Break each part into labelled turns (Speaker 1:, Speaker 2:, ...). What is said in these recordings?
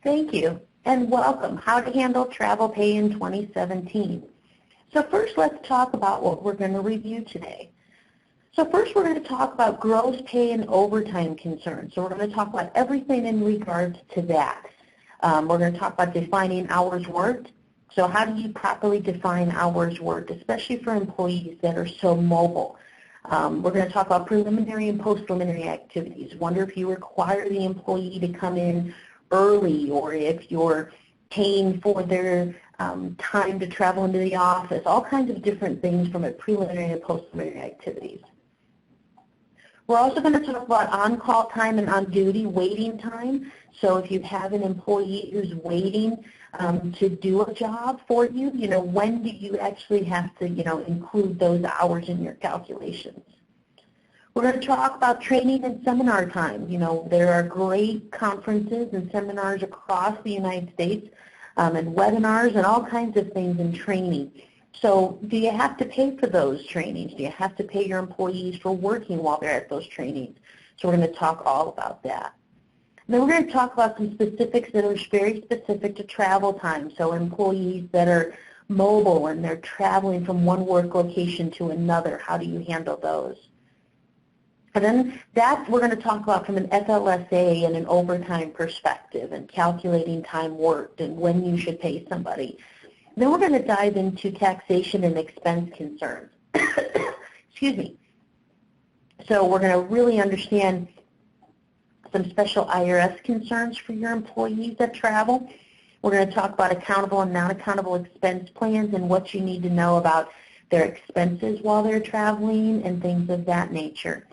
Speaker 1: Thank you, and welcome. How to handle travel pay in 2017. So first, let's talk about what we're going to review today. So first, we're going to talk about gross pay and overtime concerns. So we're going to talk about everything in regards to that. We're going to talk about defining hours worked. So how do you properly define hours worked, especially for employees that are so mobile? We're going to talk about preliminary and post-preliminary activities. Wonder if you require the employee to come in early, or if you're paying for their time to travel into the office, all kinds of different things from a preliminary and post-preliminary activities. We're also going to talk about on-call time and on-duty waiting time. So if you have an employee who's waiting to do a job for you, when do you actually have to, include those hours in your calculations? We're going to talk about training and seminar time. There are great conferences and seminars across the United States and webinars and all kinds of things in training. So do you have to pay for those trainings? Do you have to pay your employees for working while they're at those trainings? So we're going to talk all about that. And then we're going to talk about some specifics that are very specific to travel time. So employees that are mobile and they're traveling from one work location to another, how do you handle those? And then that we're going to talk about from an FLSA and an overtime perspective and calculating time worked and when you should pay somebody. Then we're going to dive into taxation and expense concerns. Excuse me. So we're going to really understand some special IRS concerns for your employees that travel. We're going to talk about accountable and non-accountable expense plans and what you need to know about their expenses while they're traveling and things of that nature.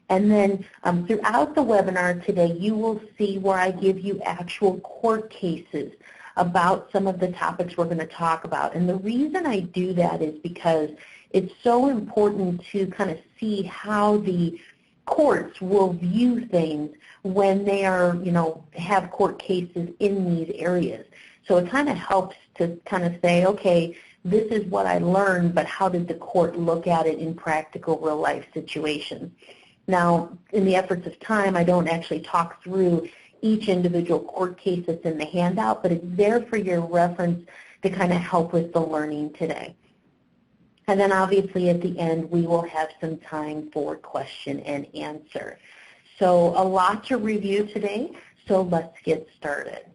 Speaker 1: And then throughout the webinar today, you will see where I give you actual court cases about some of the topics we're going to talk about. And the reason I do that is because it's so important to kind of see how the courts will view things when they are, have court cases in these areas. So it kind of helps to kind of say, okay, this is what I learned, but how did the court look at it in practical real-life situations? Now, in the efforts of time, I don't actually talk through each individual court case that's in the handout, but it's there for your reference to kind of help with the learning today. And then obviously at the end, we will have some time for question and answer. So a lot to review today, so let's get started.